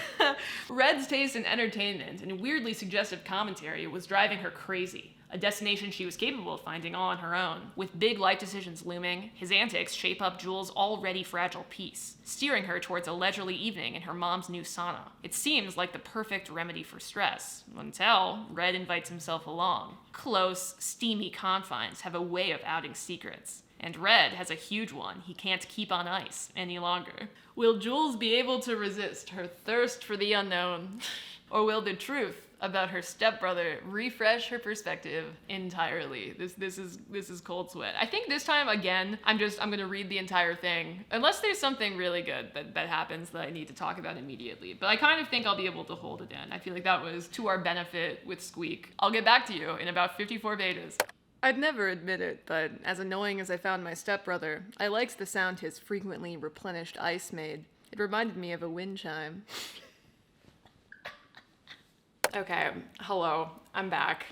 Red's taste in entertainment and weirdly suggestive commentary was driving her crazy, a destination she was capable of finding all on her own. With big life decisions looming, his antics shape up Jules' already fragile peace, steering her towards a leisurely evening in her mom's new sauna. It seems like the perfect remedy for stress, until Red invites himself along. Close, steamy confines have a way of outing secrets. And Red has a huge one he can't keep on ice any longer. Will Jules be able to resist her thirst for the unknown? Or will the truth about her stepbrother refresh her perspective entirely? This is Cold Sweat. I think this time, again, I'm gonna read the entire thing. Unless there's something really good that happens that I need to talk about immediately. But I kind of think I'll be able to hold it in. I feel like that was to our benefit with Squeak. I'll get back to you in about 54 betas. I'd never admit it, but as annoying as I found my stepbrother, I liked the sound his frequently replenished ice made. It reminded me of a wind chime. Okay, hello, I'm back.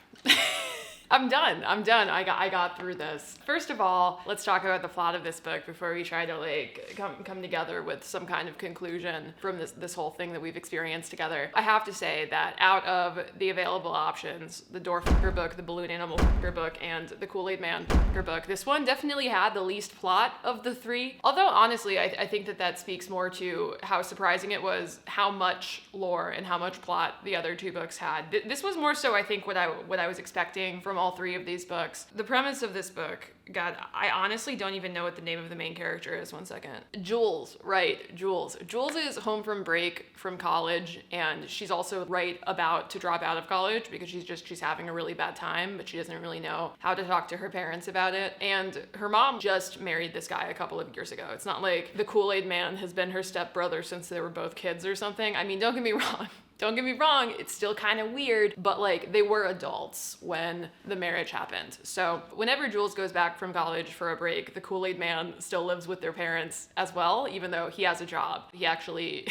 I'm done. I got through this. First of all, let's talk about the plot of this book before we try to like come together with some kind of conclusion from this whole thing that we've experienced together. I have to say that out of the available options, the Door Fucker book, the Balloon Animal Fucker book, and the Kool-Aid Man Fucker book, this one definitely had the least plot of the 3. Although honestly, I think that speaks more to how surprising it was how much lore and how much plot the other 2 books had. This was more so, I think, what I was expecting from all 3 of these books. The premise of this book God, I honestly don't even know what the name of the main character is. One second. Jules, right, Jules. Jules is home from break from college, and she's also right about to drop out of college because she's having a really bad time, but she doesn't really know how to talk to her parents about it. And her mom just married this guy a couple of years ago. It's not like the Kool-Aid man has been her stepbrother since they were both kids or something. I mean, don't get me wrong. Don't get me wrong, it's still kind of weird, but like they were adults when the marriage happened. So whenever Jules goes back from college for a break, the Kool-Aid man still lives with their parents as well, even though he has a job. He actually,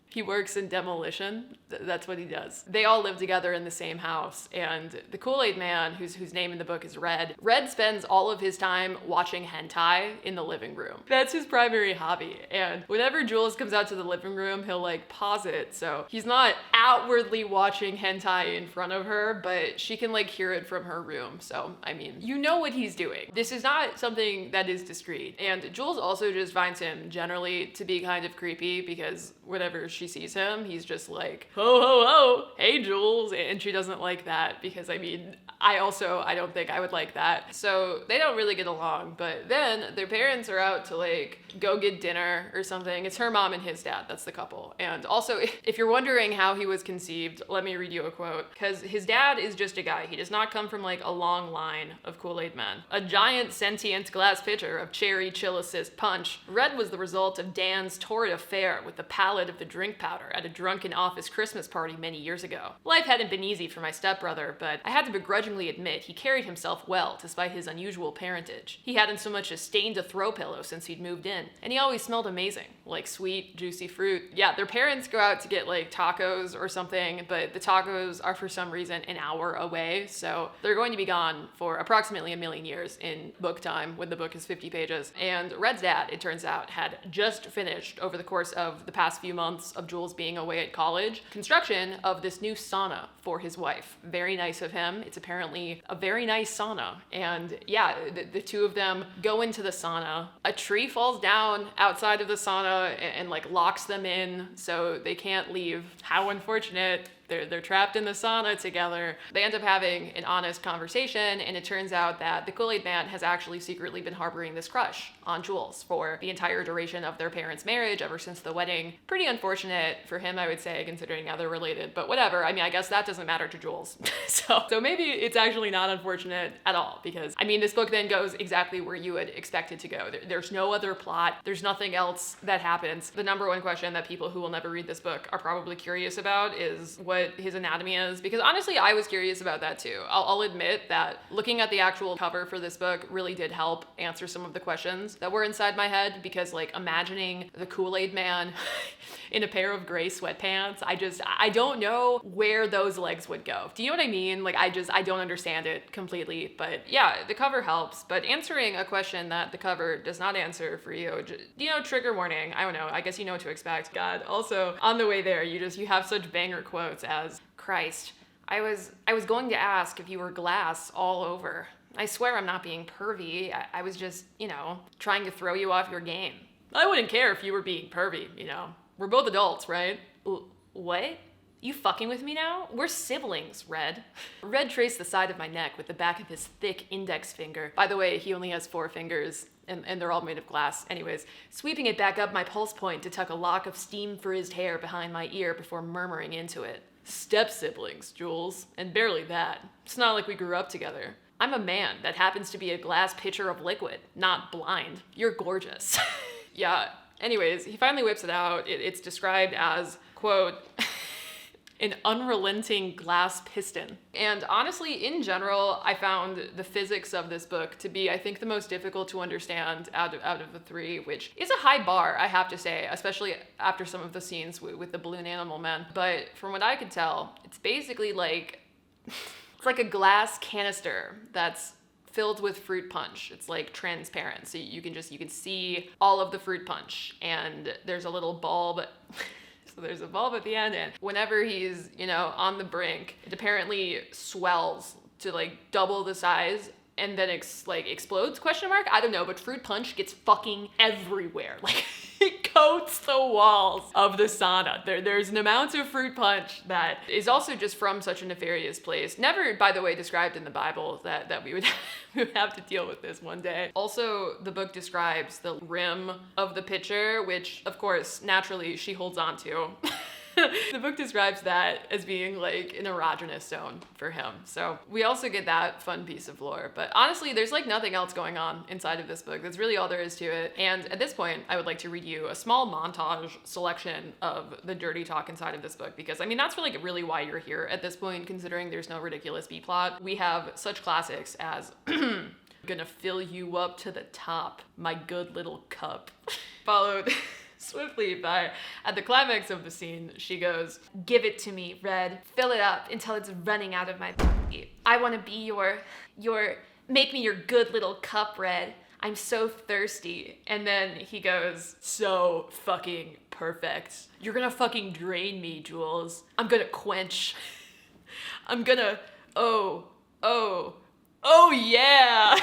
he works in demolition. That's what he does. They all live together in the same house, and the Kool-Aid man, whose name in the book is Red spends all of his time watching hentai in the living room. That's his primary hobby, and whenever Jules comes out to the living room, he'll like pause it, so he's not outwardly watching hentai in front of her, but she can like hear it from her room, so I mean, you know what he's doing. This is not something that is discreet, and Jules also just finds him generally to be kind of creepy because whenever she sees him, he's just like, ho, ho, ho, hey, Jules. And she doesn't like that because, I mean, I don't think I would like that. So they don't really get along. But then their parents are out to, like, go get dinner or something. It's her mom and his dad. That's the couple. And also, if you're wondering how he was conceived, let me read you a quote. Because his dad is just a guy. He does not come from, like, a long line of Kool-Aid men. A giant sentient glass pitcher of cherry chill assist punch. Red was the result of Dan's torrid affair with the palate of the drink powder at a drunken office Christmas party many years ago. Life hadn't been easy for my stepbrother, but I had to begrudgingly admit he carried himself well despite his unusual parentage. He hadn't so much as stained a throw pillow since he'd moved in, and he always smelled amazing, like sweet, juicy fruit. Yeah, their parents go out to get like tacos or something, but the tacos are for some reason an hour away, so they're going to be gone for approximately 1,000,000 years in book time when the book is 50 pages. And Red's dad, it turns out, had just finished over the course of the past few months of Jules being away at college, construction of this new sauna for his wife. Very nice of him. It's apparently a very nice sauna. And yeah, the two of them go into the sauna. A tree falls down outside of the sauna and like locks them in so they can't leave. How unfortunate. They're trapped in the sauna together. They end up having an honest conversation, and it turns out that the Kool-Aid man has actually secretly been harboring this crush on Jules for the entire duration of their parents' marriage, ever since the wedding. Pretty unfortunate for him, I would say, considering how they're related, but whatever. I mean, I guess that doesn't matter to Jules. So maybe it's actually not unfortunate at all, because, I mean, this book then goes exactly where you would expect it to go. There's no other plot. There's nothing else that happens. The number one question that people who will never read this book are probably curious about is what his anatomy is, because honestly I was curious about that too. I'll admit that looking at the actual cover for this book really did help answer some of the questions that were inside my head, because like imagining the Kool-Aid man in a pair of gray sweatpants, I don't know where those legs would go. Do you know what I mean? Like I don't understand it completely, but yeah, the cover helps. But answering a question that the cover does not answer for you, trigger warning, I don't know, I guess you know what to expect. God, also on the way there, you have such banger quotes as, Christ, I was going to ask if you were glass all over. I swear I'm not being pervy. I was just, trying to throw you off your game. I wouldn't care if you were being pervy, We're both adults, right? What? You fucking with me now? We're siblings, Red. Red traced the side of my neck with the back of his thick index finger. By the way, he only has 4 fingers. And they're all made of glass. Anyways, sweeping it back up my pulse point to tuck a lock of steam-frizzed hair behind my ear before murmuring into it. Step-siblings, Jules, and barely that. It's not like we grew up together. I'm a man that happens to be a glass pitcher of liquid, not blind. You're gorgeous. Yeah, anyways, he finally whips it out. It's described as, quote, an unrelenting glass piston. And honestly, in general, I found the physics of this book to be, I think, the most difficult to understand out of the 3, which is a high bar, I have to say, especially after some of the scenes with the balloon animal men. But from what I could tell, it's basically like, it's like a glass canister that's filled with fruit punch. It's like transparent, so you can see all of the fruit punch, and there's a little bulb. So there's a bulb at the end, and whenever he's, on the brink, it apparently swells to like double the size and then explodes, question mark? I don't know, but fruit punch gets fucking everywhere. Like, it coats the walls of the sauna. There's an amount of fruit punch that is also just from such a nefarious place. Never, by the way, described in the Bible that we would have to deal with this one day. Also, the book describes the rim of the pitcher, which, of course, naturally she holds on to. The book describes that as being like an erogenous zone for him. So we also get that fun piece of lore. But honestly, there's like nothing else going on inside of this book. That's really all there is to it. And at this point, I would like to read you a small montage selection of the dirty talk inside of this book, because I mean, that's really why you're here at this point, considering there's no ridiculous B-plot. We have such classics as gonna fill you up to the top, my good little cup. Followed swiftly by, at the climax of the scene, she goes, "Give it to me, Red. Fill it up until it's running out of my body. I want to be your, make me your good little cup, Red. I'm so thirsty." And then he goes, "So fucking perfect. You're gonna fucking drain me, Jules. I'm gonna quench. I'm gonna, oh yeah."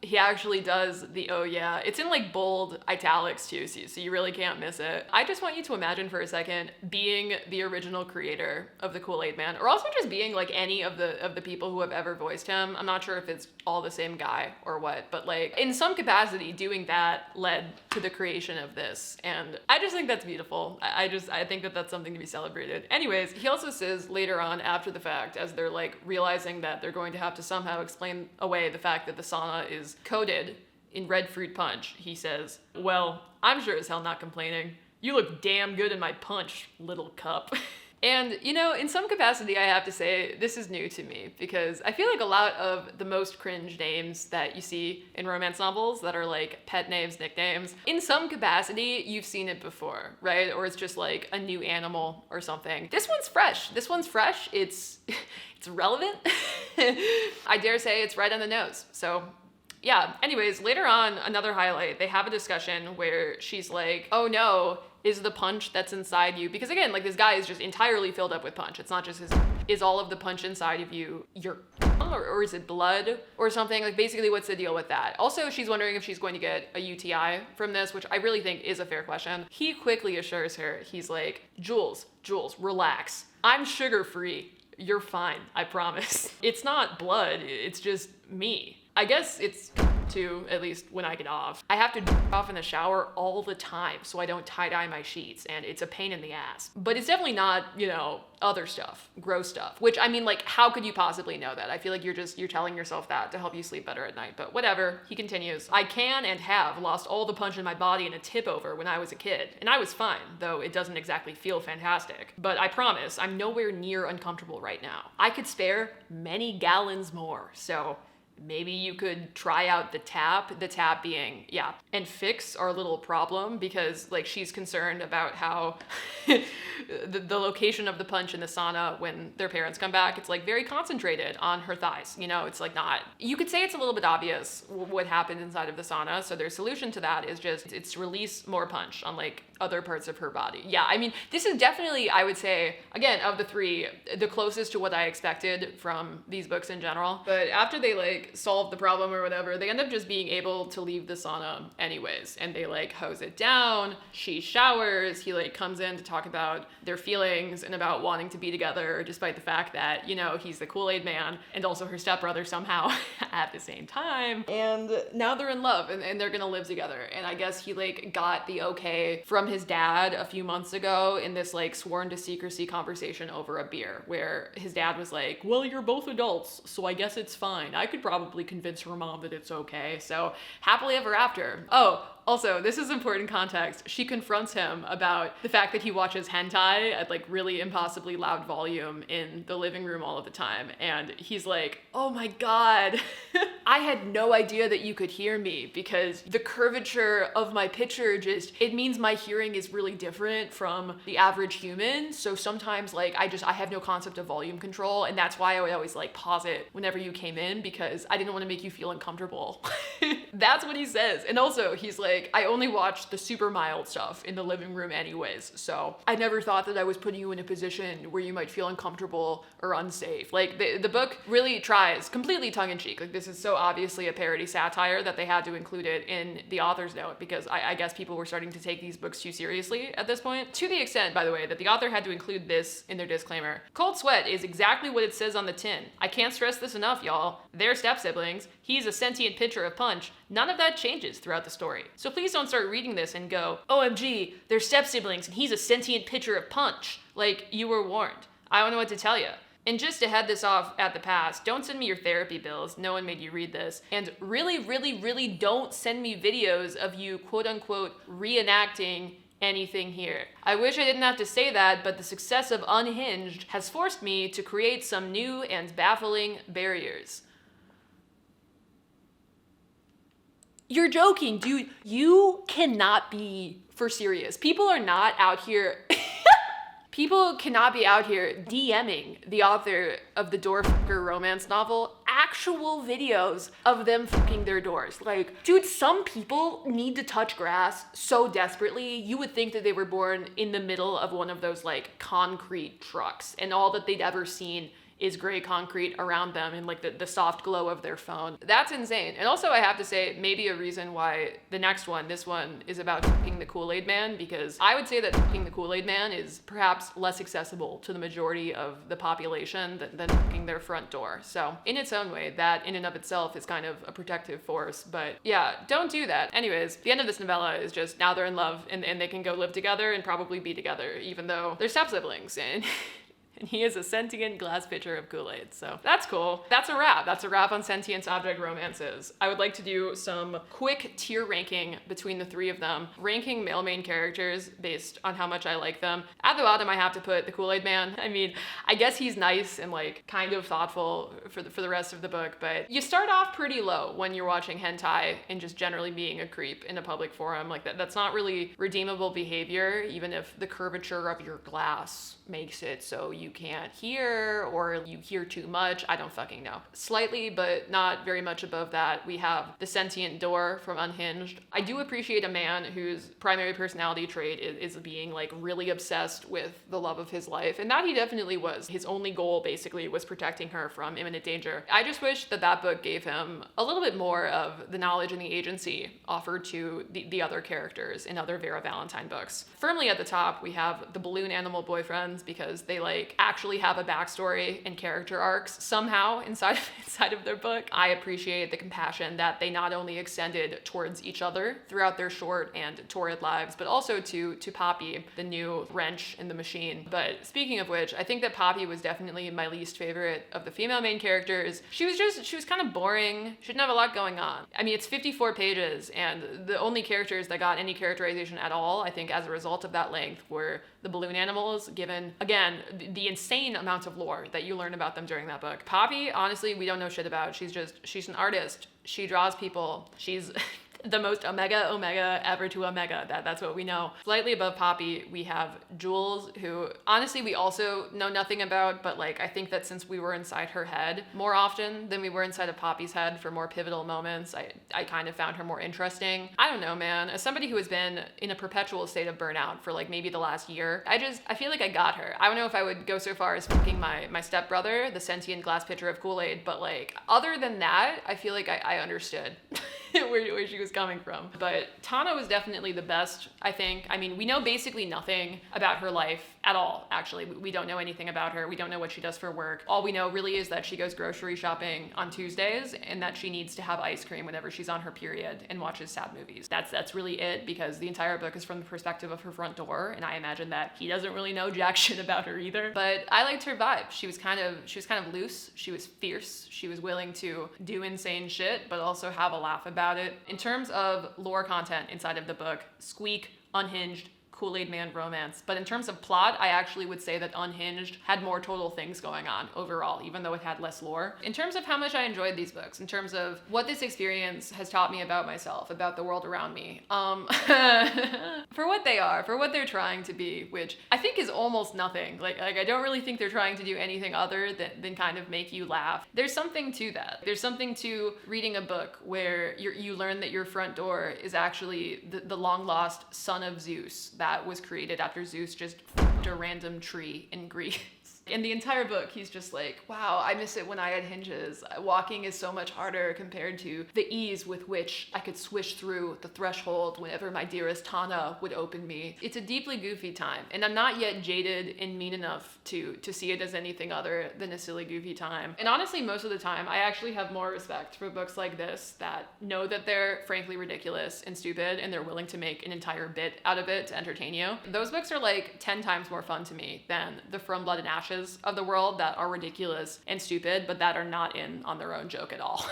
He actually does the "oh yeah." It's in like bold italics too, so you really can't miss it. I just want you to imagine for a second being the original creator of the Kool-Aid Man, or also just being like any of the people who have ever voiced him. I'm not sure if it's all the same guy or what, but like in some capacity doing that led to the creation of this. And I just think that's beautiful. I think that that's something to be celebrated. Anyways, he also says later on after the fact, as they're like realizing that they're going to have to somehow explain away the fact that the sauna is coated in red fruit punch, he says, "Well, I'm sure as hell not complaining. You look damn good in my punch, little cup." And, you know, in some capacity, I have to say, this is new to me, because I feel like a lot of the most cringe names that you see in romance novels that are like pet names, nicknames, in some capacity, you've seen it before, right? Or it's just like a new animal or something. This one's fresh. It's relevant. I dare say it's right on the nose. So yeah, anyways, later on, another highlight, they have a discussion where she's like, "Oh no, is the punch that's inside you," because again, like this guy is just entirely filled up with punch. It's not just his, is all of the punch inside of you your, or is it blood or something? Like basically what's the deal with that? Also, she's wondering if she's going to get a UTI from this, which I really think is a fair question. He quickly assures her, he's like, Jules, relax. I'm sugar-free. You're fine, I promise. It's not blood, it's just me. I guess it's too, at least when I get off. I have to off in the shower all the time so I don't tie-dye my sheets, and it's a pain in the ass. But it's definitely not, you know, other stuff, gross stuff, which I mean, like, how could you possibly know that? I feel like you're telling yourself that to help you sleep better at night, but whatever. He continues, "I can and have lost all the punch in my body in a tip over when I was a kid, and I was fine, though it doesn't exactly feel fantastic. But I promise I'm nowhere near uncomfortable right now. I could spare many gallons more, so maybe you could try out the tap being, yeah, and fix our little problem," because like she's concerned about how the location of the punch in the sauna when their parents come back, it's like very concentrated on her thighs, you know, it's like not, you could say it's a little bit obvious what happened inside of the sauna, so their solution to that is just, it's release more punch on like other parts of her body. Yeah, I mean, this is definitely, I would say, again, of the three, the closest to what I expected from these books in general. But after they like solve the problem or whatever, they end up just being able to leave the sauna anyways, and they like hose it down, she showers, he like comes in to talk about their feelings and about wanting to be together despite the fact that, you know, he's the Kool-Aid Man and also her stepbrother somehow at the same time, and now they're in love and they're gonna live together. And I guess he like got the okay from his dad a few months ago in this like sworn to secrecy conversation over a beer, where his dad was like, "Well, you're both adults, so I guess it's fine. I could probably convince her mom that it's okay." So happily ever after. Oh, also, this is important context. She confronts him about the fact that he watches hentai at like really impossibly loud volume in the living room all of the time. And he's like, "Oh my God, I had no idea that you could hear me, because the curvature of my pitcher it means my hearing is really different from the average human. So sometimes like I have no concept of volume control, and that's why I would always like pause it whenever you came in, because I didn't want to make you feel uncomfortable." That's what he says. And also he's like, like, I only watched the super mild stuff in the living room anyways, so I never thought that I was putting you in a position where you might feel uncomfortable or unsafe. Like, the book really tries, completely tongue-in-cheek, like, this is so obviously a parody satire that they had to include it in the author's note, because I guess people were starting to take these books too seriously at this point. To the extent, by the way, that the author had to include this in their disclaimer. Cold Sweat is exactly what it says on the tin. I can't stress this enough, y'all. They're step-siblings. He's a sentient pitcher of punch. None of that changes throughout the story. So please don't start reading this and go, OMG, they're step-siblings and he's a sentient pitcher of punch. Like, you were warned. I don't know what to tell you. And just to head this off at the pass, don't send me your therapy bills. No one made you read this. And really, really, really don't send me videos of you, quote unquote, reenacting anything here. I wish I didn't have to say that, but the success of Unhinged has forced me to create some new and baffling barriers. You're joking, dude. You cannot be for serious. People are not out here. People cannot be out here DMing the author of the door fucker romance novel actual videos of them fucking their doors. Like, dude, some people need to touch grass so desperately. You would think that they were born in the middle of one of those like concrete trucks and all that they'd ever seen is gray concrete around them and like the soft glow of their phone. That's insane. And also I have to say maybe a reason why the next one, this one, is about fucking the Kool-Aid Man, because I would say that fucking the Kool-Aid Man is perhaps less accessible to the majority of the population than fucking their front door. So in its own way, that in and of itself is kind of a protective force, but yeah, don't do that. Anyways, the end of this novella is just now they're in love and they can go live together and probably be together even though they're step-siblings and and he is a sentient glass pitcher of Kool-Aid. So that's cool. That's a wrap. That's a wrap on sentient object romances. I would like to do some quick tier ranking between the three of them, ranking male main characters based on how much I like them. At the bottom, I have to put the Kool-Aid Man. I mean, I guess he's nice and like kind of thoughtful for the rest of the book, but you start off pretty low when you're watching hentai and just generally being a creep in a public forum. Like that's not really redeemable behavior, even if the curvature of your glass makes it so you can't hear or you hear too much. I don't fucking know. Slightly, but not very much above that, we have the sentient door from Unhinged. I do appreciate a man whose primary personality trait is being like really obsessed with the love of his life, and that he definitely was. His only goal basically was protecting her from imminent danger. I just wish that book gave him a little bit more of the knowledge and the agency offered to the other characters in other Vera Valentine books. Firmly at the top, we have the balloon animal boyfriends, because they like actually have a backstory and character arcs somehow inside of their book. I appreciate the compassion that they not only extended towards each other throughout their short and torrid lives, but also to Poppy, the new wrench in the machine. But speaking of which, I think that Poppy was definitely my least favorite of the female main characters. She was kind of boring. She didn't have a lot going on. I mean, it's 54 pages, and the only characters that got any characterization at all, I think as a result of that length, were the balloon animals, given, again, the insane amount of lore that you learn about them during that book. Poppy, honestly, we don't know shit about. She's an artist. She draws people. She's the most omega ever to omega. That's what we know. Slightly above Poppy, we have Jules, who honestly we also know nothing about, but like I think that since we were inside her head more often than we were inside of Poppy's head for more pivotal moments, I kind of found her more interesting. I don't know, man. As somebody who has been in a perpetual state of burnout for like maybe the last year, I feel like I got her. I don't know if I would go so far as fucking my stepbrother, the sentient glass pitcher of Kool-Aid, but like other than that, I feel like I understood where she was coming from. But Tana was definitely the best, I think. I mean, we know basically nothing about her life at all, actually. We don't know anything about her. We don't know what she does for work. All we know really is that she goes grocery shopping on Tuesdays and that she needs to have ice cream whenever she's on her period and watches sad movies. That's really it, because the entire book is from the perspective of her front door, and I imagine that he doesn't really know jack shit about her either. But I liked her vibe. She was kind of loose. She was fierce. She was willing to do insane shit, but also have a laugh about it. In terms of lore content inside of the book, Squeak, Unhinged, Kool-Aid Man romance. But in terms of plot, I actually would say that Unhinged had more total things going on overall, even though it had less lore. In terms of how much I enjoyed these books, in terms of what this experience has taught me about myself, about the world around me, for what they are, for what they're trying to be, which I think is almost nothing. Like I don't really think they're trying to do anything other than kind of make you laugh. There's something to that. There's something to reading a book where you learn that your front door is actually the long lost son of Zeus that was created after Zeus just f***ed a random tree in Greece. In the entire book, he's just like, wow, I miss it when I had hinges. Walking is so much harder compared to the ease with which I could swish through the threshold whenever my dearest Tana would open me. It's a deeply goofy time, and I'm not yet jaded and mean enough to see it as anything other than a silly, goofy time. And honestly, most of the time, I actually have more respect for books like this that know that they're frankly ridiculous and stupid, and they're willing to make an entire bit out of it to entertain you. Those books are like 10 times more fun to me than the From Blood and Ashes of the world that are ridiculous and stupid, but that are not in on their own joke at all.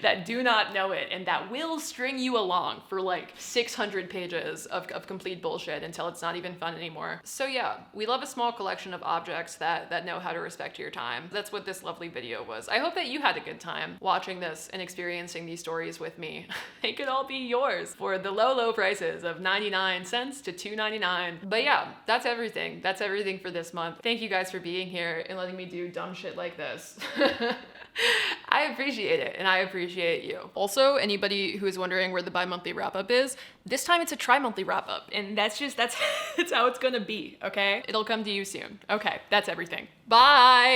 That do not know it, and that will string you along for like 600 pages of complete bullshit until it's not even fun anymore. So yeah, we love a small collection of objects that know how to respect your time. That's what this lovely video was. I hope that you had a good time watching this and experiencing these stories with me. They could all be yours for the low prices of 99 cents to $2.99. But yeah, that's everything. That's everything for this month. Thank you guys for being here and letting me do dumb shit like this. I appreciate it, and I appreciate you. Also, anybody who is wondering where the bi-monthly wrap-up is, this time it's a tri-monthly wrap-up, and that's how it's gonna be, okay? It'll come to you soon. Okay, that's everything. Bye!